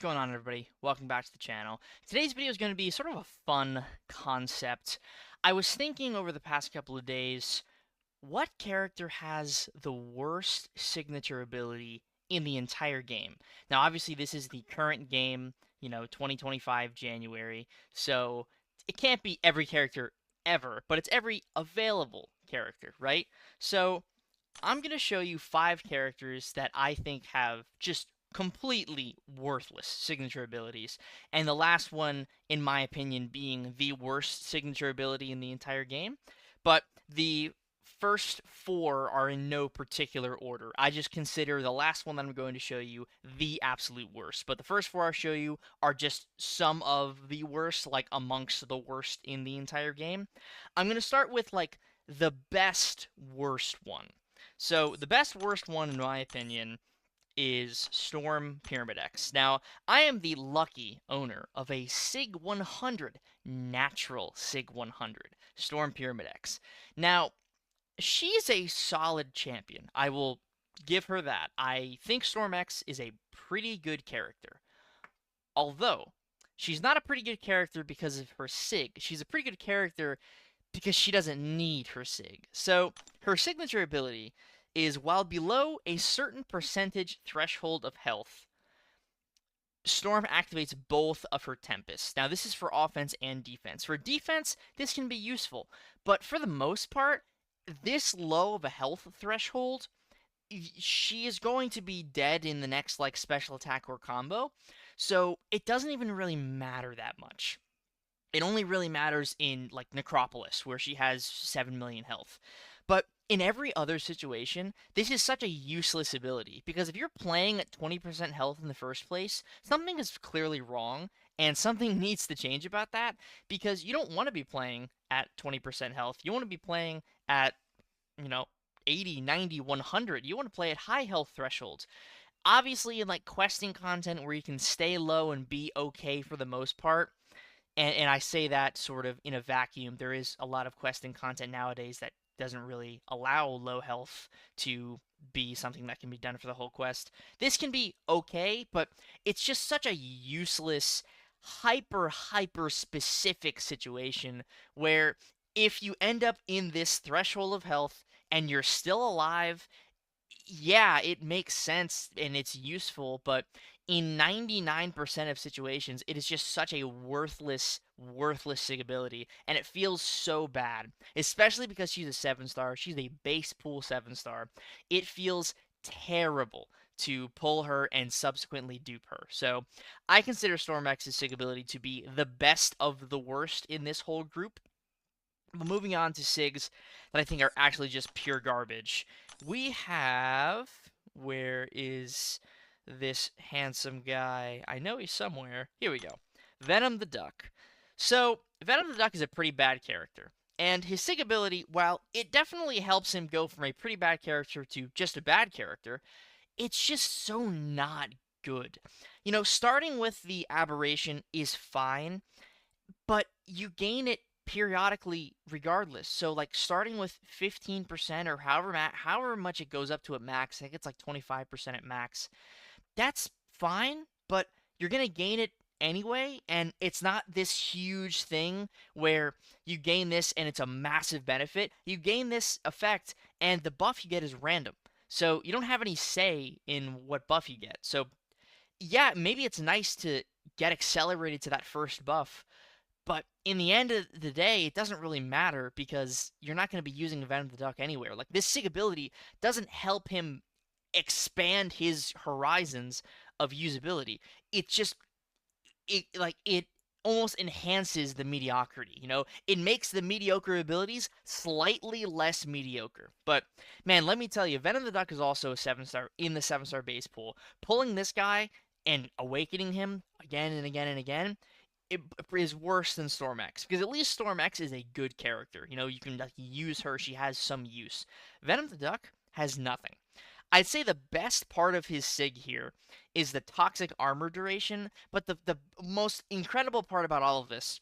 What's going on, everybody? Welcome back to the channel. Today's video is going to be sort of a fun concept. I was thinking over the past couple of days, what character has the worst signature ability in the entire game? Now, obviously, this is the current game, 2025 January, so it can't be every character ever, but it's every available character, right? So I'm going to show you 5 characters that I think have just completely worthless signature abilities. And the last one, in my opinion, being the worst signature ability in the entire game. But the first 4 are in no particular order. I just consider the last one that I'm going to show you the absolute worst. But the first 4 I'll show you are just some of the worst, like amongst the worst in the entire game. I'm going to start with, like, the best worst one. So the best worst one, in my opinion, is Storm Pyramid X. Now, I am the lucky owner of a SIG 100, natural SIG 100, Storm Pyramid X. Now, she's a solid champion. I will give her that. I think Storm X is a pretty good character. Although, she's not a pretty good character because of her SIG. She's a pretty good character because she doesn't need her SIG. So, her signature ability is while below a certain percentage threshold of health, Storm activates both of her Tempests. Now, this is for offense and defense. For defense, this can be useful, but for the most part, this low of a health threshold, she is going to be dead in the next, like, special attack or combo, so it doesn't even really matter that much. It only really matters in, like, Necropolis, where she has 7 million health. But in every other situation, this is such a useless ability, because if you're playing at 20% health in the first place, something is clearly wrong, and something needs to change about that, because you don't want to be playing at 20% health. You want to be playing at, you know, 80, 90, 100. You want to play at high health thresholds. Obviously, in, like, questing content where you can stay low and be okay for the most part, and I say that sort of in a vacuum. There is a lot of questing content nowadays that doesn't really allow low health to be something that can be done for the whole quest. This can be okay, but it's just such a useless, hyper specific situation where if you end up in this threshold of health and you're still alive, yeah, it makes sense and it's useful, but in 99% of situations, it is just such a worthless sig ability, and it feels so bad, especially because she's a 7-star. She's a base pool 7-star. It feels terrible to pull her and subsequently dupe her. So I consider Storm X's sig ability to be the best of the worst in this whole group. But moving on to SIGs that I think are actually just pure garbage. We have... Where is this handsome guy? I know he's somewhere. Here we go. Venom the Duck. So, Venom the Duck is a pretty bad character. And his SIG ability, while it definitely helps him go from a pretty bad character to just a bad character, it's just so not good. You know, starting with the aberration is fine, but you gain it periodically regardless. So, like, starting with 15% or however much it goes up to at max, I think it's like 25% at max. That's fine, but you're going to gain it anyway, and it's not this huge thing where you gain this and it's a massive benefit. You gain this effect and the buff you get is random. So, you don't have any say in what buff you get. So, yeah, maybe it's nice to get accelerated to that first buff, but in the end of the day, it doesn't really matter because you're not going to be using Venom the Duck anywhere. Like, this SIG ability doesn't help him expand his horizons of usability. It just, it almost enhances the mediocrity, you know? It makes the mediocre abilities slightly less mediocre. But, man, let me tell you, Venom the Duck is also a 7-star in the 7-star base pool. Pulling this guy and awakening him again and again and again, it is worse than Storm X, because at least Storm X is a good character. You know, you can, like, use her. She has some use. Venom the Duck has nothing. I'd say the best part of his SIG here is the toxic armor duration, but the most incredible part about all of this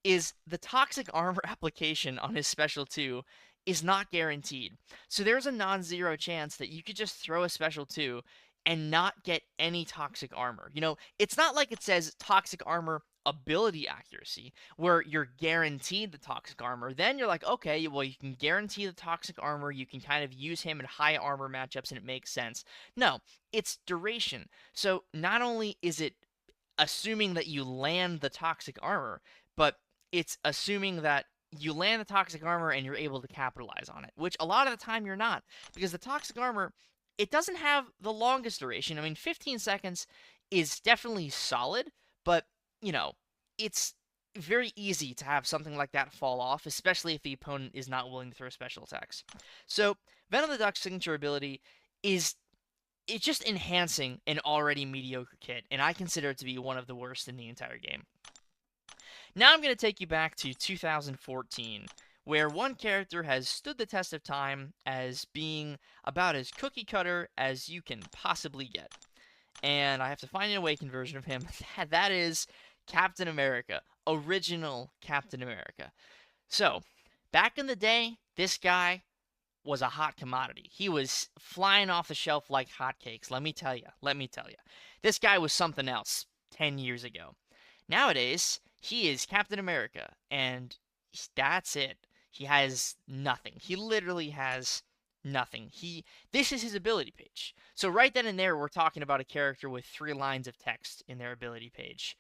is the toxic armor application on his special 2 is not guaranteed. So there's a non-zero chance that you could just throw a special 2 and not get any toxic armor. It's not like it says toxic armor ability accuracy, where you're guaranteed the toxic armor. Then you're like, okay, well, you can guarantee the toxic armor. You can kind of use him in high armor matchups, and it makes sense. No, it's duration. So not only is it assuming that you land the toxic armor, but it's assuming that you land the toxic armor and you're able to capitalize on it, which a lot of the time you're not, because the toxic armor, it doesn't have the longest duration. I mean, 15 seconds is definitely solid, but, you know, it's very easy to have something like that fall off, especially if the opponent is not willing to throw special attacks. So, Venom the Duck's signature ability is it's just enhancing an already mediocre kit, and I consider it to be one of the worst in the entire game. Now I'm going to take you back to 2014, where one character has stood the test of time as being about as cookie cutter as you can possibly get. And I have to find an awakened version of him. That is Captain America, original Captain America. So, back in the day, this guy was a hot commodity. He was flying off the shelf like hotcakes. Let me tell you. Let me tell you. This guy was something else 10 years ago. Nowadays, he is Captain America, and that's it. He has nothing. He literally has nothing. This is his ability page. So right then and there, we're talking about a character with 3 lines of text in their ability page.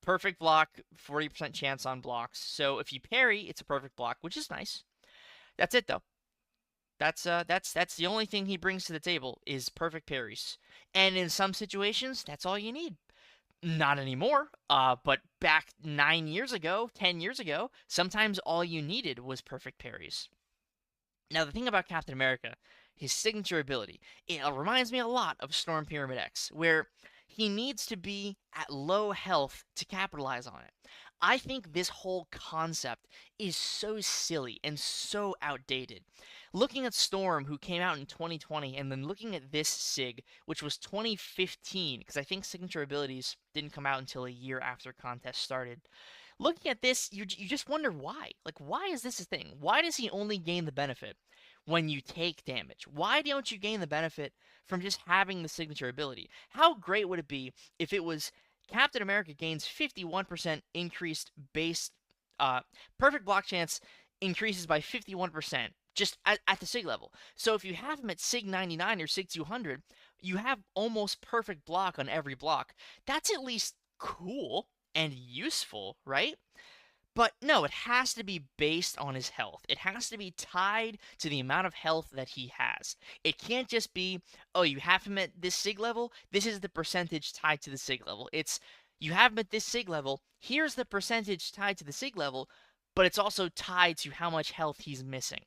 Perfect block, 40% chance on blocks. So if you parry, it's a perfect block, which is nice. That's it though. That's the only thing he brings to the table is perfect parries. And in some situations, that's all you need. Not anymore. But back 9 years ago, 10 years ago, sometimes all you needed was perfect parries. Now, the thing about Captain America, his signature ability, it reminds me a lot of Storm Pyramid X, where he needs to be at low health to capitalize on it. I think this whole concept is so silly and so outdated. Looking at Storm, who came out in 2020, and then looking at this SIG, which was 2015, because I think signature abilities didn't come out until a year after contest started. Looking at this, you just wonder why. Like, why is this a thing? Why does he only gain the benefit when you take damage? Why don't you gain the benefit from just having the signature ability? How great would it be if it was Captain America gains 51% increased base, perfect block chance increases by 51% just at the SIG level. So if you have him at SIG 99 or SIG 200, you have almost perfect block on every block. That's at least cool and useful, right? But no, it has to be based on his health. It has to be tied to the amount of health that he has. It can't just be, oh, you have him at this SIG level, this is the percentage tied to the SIG level. It's, you have him at this SIG level, here's the percentage tied to the SIG level, but it's also tied to how much health he's missing.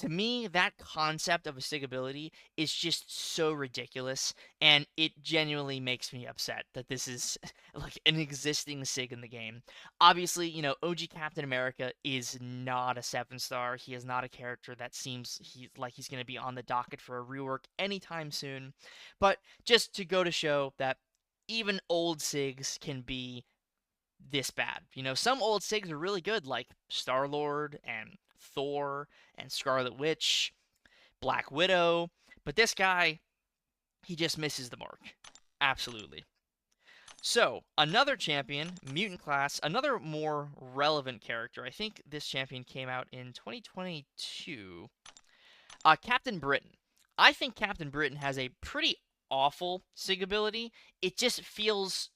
To me, that concept of a SIG ability is just so ridiculous, and it genuinely makes me upset that this is like an existing SIG in the game. Obviously, OG Captain America is not a 7-star. He is not a character that seems he's going to be on the docket for a rework anytime soon. But just to go to show that even old SIGs can be this bad. Some old SIGs are really good, like Star-Lord and Thor and Scarlet Witch, Black Widow, but this guy, he just misses the mark. Absolutely. So, another champion, Mutant class, another more relevant character. I think this champion came out in 2022. Captain Britain. I think Captain Britain has a pretty awful SIG ability. It just feels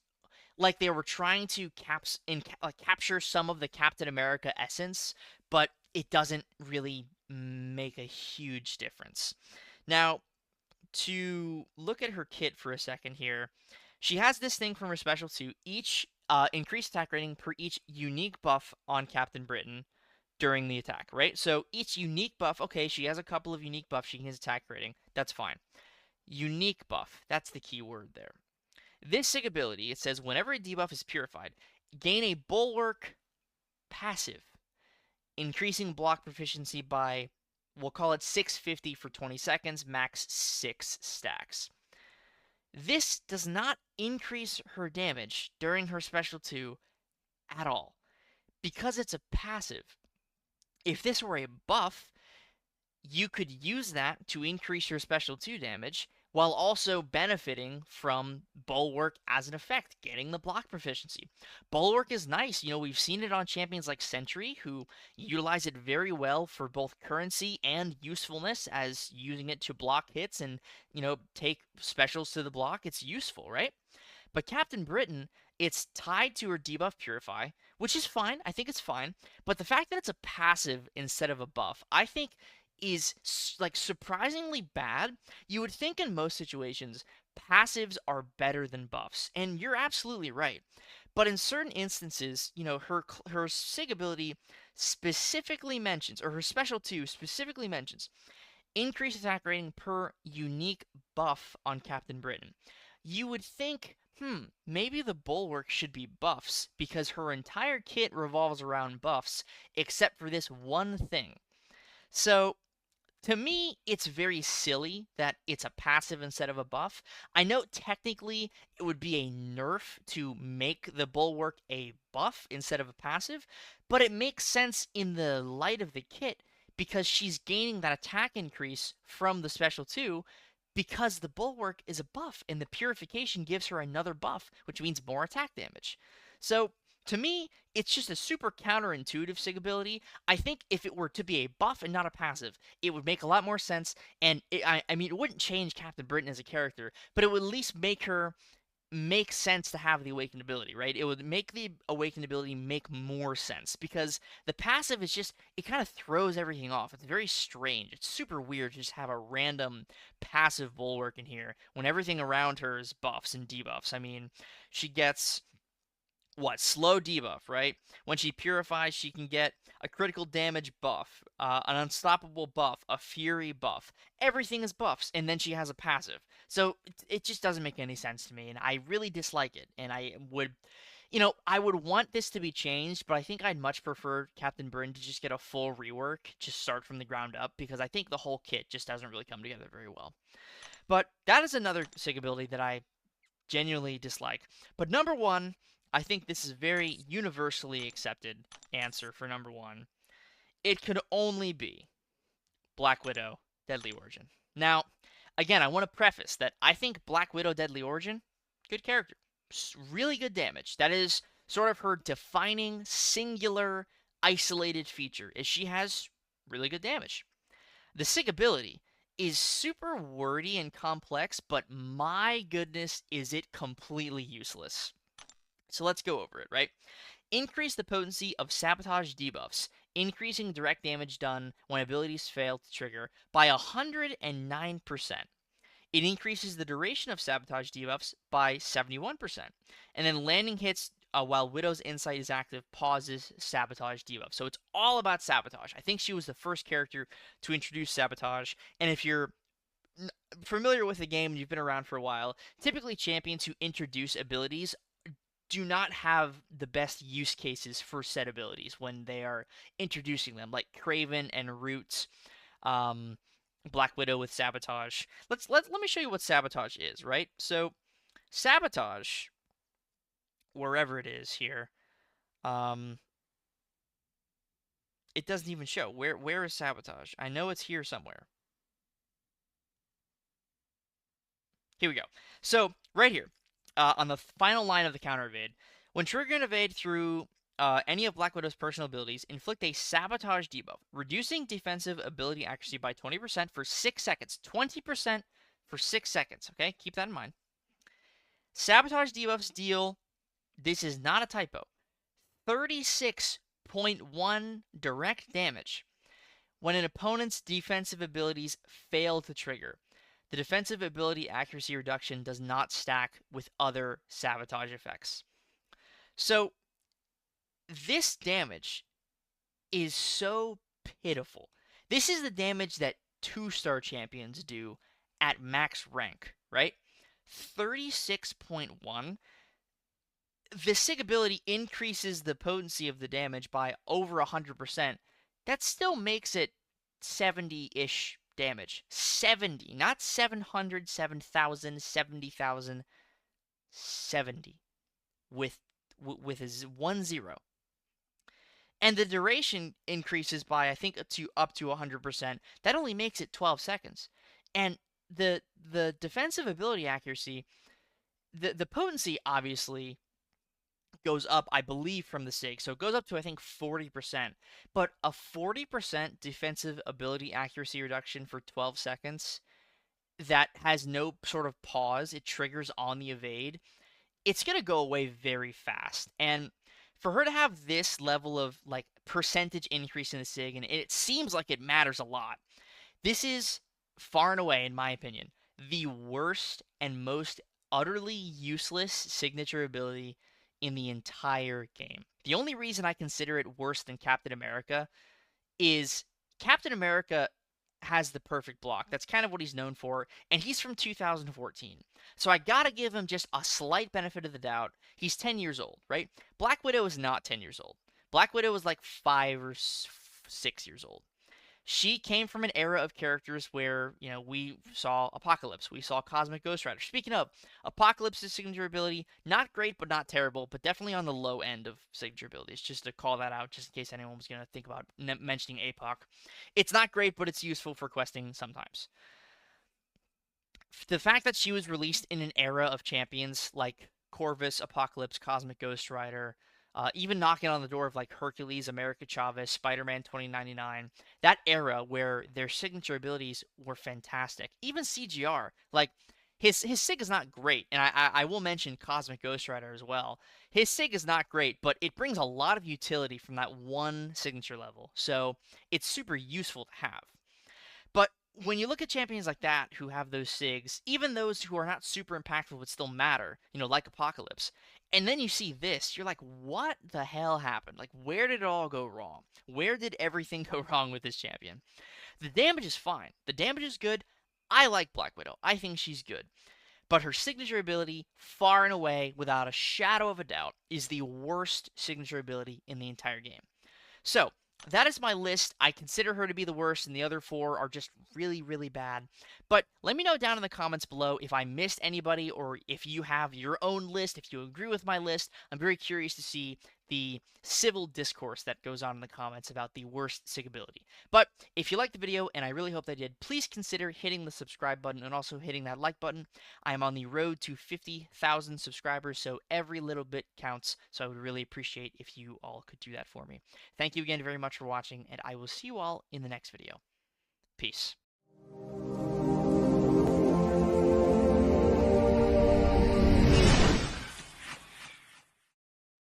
like they were trying to capture some of the Captain America essence, but it doesn't really make a huge difference. Now, to look at her kit for a second here, she has this thing from her special to each increased attack rating per each unique buff on Captain Britain during the attack, right? So each unique buff, okay, she has a couple of unique buffs she can use attack rating. That's fine. Unique buff, that's the key word there. This SIG ability, it says whenever a debuff is purified, gain a bulwark passive, increasing block proficiency by, we'll call it 650 for 20 seconds, max 6 stacks. This does not increase her damage during her special 2 at all, because it's a passive. If this were a buff, you could use that to increase your special 2 damage, while also benefiting from Bulwark as an effect, getting the block proficiency. Bulwark is nice. We've seen it on champions like Sentry, who utilize it very well for both currency and usefulness, as using it to block hits and, take specials to the block. It's useful, right? But Captain Britain, it's tied to her debuff Purify, which is fine. I think it's fine. But the fact that it's a passive instead of a buff, I think is like surprisingly bad. You would think in most situations passives are better than buffs, and you're absolutely right. But in certain instances, her sig ability specifically mentions, or her special 2 specifically mentions, increased attack rating per unique buff on Captain Britain. You would think, maybe the Bulwark should be buffs, because her entire kit revolves around buffs, except for this one thing. So, to me, it's very silly that it's a passive instead of a buff. I know technically it would be a nerf to make the Bulwark a buff instead of a passive, but it makes sense in the light of the kit because she's gaining that attack increase from the special 2 because the Bulwark is a buff and the Purification gives her another buff, which means more attack damage. So, to me, it's just a super counterintuitive sig ability. I think if it were to be a buff and not a passive, it would make a lot more sense. And I mean, it wouldn't change Captain Britain as a character, but it would at least make her make sense to have the awakened ability, right? It would make the awakened ability make more sense because the passive is just, it kind of throws everything off. It's very strange. It's super weird to just have a random passive Bulwark in here when everything around her is buffs and debuffs. I mean, she gets slow debuff, right? When she purifies, she can get a critical damage buff, an unstoppable buff, a fury buff. Everything is buffs, and then she has a passive. So it just doesn't make any sense to me, and I really dislike it. And I would want this to be changed, but I think I'd much prefer Captain Britain to just get a full rework, just start from the ground up, because I think the whole kit just doesn't really come together very well. But that is another sig ability that I genuinely dislike. But number one, I think this is very universally accepted answer for number one. It could only be Black Widow, Deadly Origin. Now, again, I want to preface that I think Black Widow, Deadly Origin, good character. Really good damage. That is sort of her defining, singular, isolated feature, is she has really good damage. The sig ability is super wordy and complex, but my goodness, is it completely useless. So let's go over it, right? Increase the potency of sabotage debuffs, increasing direct damage done when abilities fail to trigger by 109%. It increases the duration of sabotage debuffs by 71%. And then landing hits while Widow's Insight is active pauses sabotage debuff. So it's all about sabotage. I think she was the first character to introduce sabotage. And if you're familiar with the game and you've been around for a while, typically champions who introduce abilities do not have the best use cases for said abilities when they are introducing them, like Craven and Roots, Black Widow with Sabotage. Let me show you what Sabotage is, right? So, Sabotage, wherever it is here, it doesn't even show. Where is Sabotage? I know it's here somewhere. Here we go. So, right here, on the final line of the counter evade, when triggering an evade through any of Black Widow's personal abilities, inflict a sabotage debuff, reducing defensive ability accuracy by 20% for 6 seconds. 20% for 6 seconds, okay? Keep that in mind. Sabotage debuffs deal, this is not a typo, 36.1 direct damage when an opponent's defensive abilities fail to trigger. The defensive ability accuracy reduction does not stack with other sabotage effects. So, this damage is so pitiful. This is the damage that 2-star champions do at max rank, right? 36.1. The sig ability increases the potency of the damage by over 100%. That still makes it 70-ish damage. 70, not 700, 7,000, 70,000. 70 with a 1-0. And the duration increases by, I think, up to 100%. That only makes it 12 seconds. And the defensive ability accuracy, the potency obviously goes up, I believe, from the SIG. So it goes up to, I think, 40%. But a 40% defensive ability accuracy reduction for 12 seconds that has no sort of pause, it triggers on the evade, it's going to go away very fast. And for her to have this level of like percentage increase in the SIG, and it seems like it matters a lot, this is far and away, in my opinion, the worst and most utterly useless signature ability in the entire game. The only reason I consider it worse than Captain America is Captain America has the perfect block. That's kind of what he's known for, and he's from 2014. So I gotta give him just a slight benefit of the doubt. He's 10 years old, right? Black Widow is not 10 years old. Black Widow was like 5 or 6 years old. She came from an era of characters where, we saw Apocalypse, we saw Cosmic Ghost Rider. Speaking of, Apocalypse's signature ability, not great but not terrible, but definitely on the low end of signature abilities, just to call that out, just in case anyone was going to think about mentioning APOC. It's not great, but it's useful for questing sometimes. The fact that she was released in an era of champions like Corvus, Apocalypse, Cosmic Ghost Rider, even knocking on the door of like Hercules, America Chavez, Spider-Man 2099, that era where their signature abilities were fantastic. Even CGR, like his SIG is not great, and I will mention Cosmic Ghost Rider as well. His SIG is not great, but it brings a lot of utility from that one signature level, so it's super useful to have. But when you look at champions like that who have those SIGs, even those who are not super impactful but still matter, like Apocalypse, and then you see this, you're like, what the hell happened? Like, where did it all go wrong? Where did everything go wrong with this champion? The damage is fine. The damage is good. I like Black Widow. I think she's good. But her signature ability, far and away, without a shadow of a doubt, is the worst signature ability in the entire game. So, that is my list. I consider her to be the worst, and the other four are just really, really bad. But let me know down in the comments below if I missed anybody, or if you have your own list, if you agree with my list. I'm very curious to see the civil discourse that goes on in the comments about the worst SIG ability. But if you liked the video, and I really hope they did, please consider hitting the subscribe button and also hitting that like button. I am on the road to 50,000 subscribers, so every little bit counts, so I would really appreciate if you all could do that for me. Thank you again very much for watching, and I will see you all in the next video. Peace.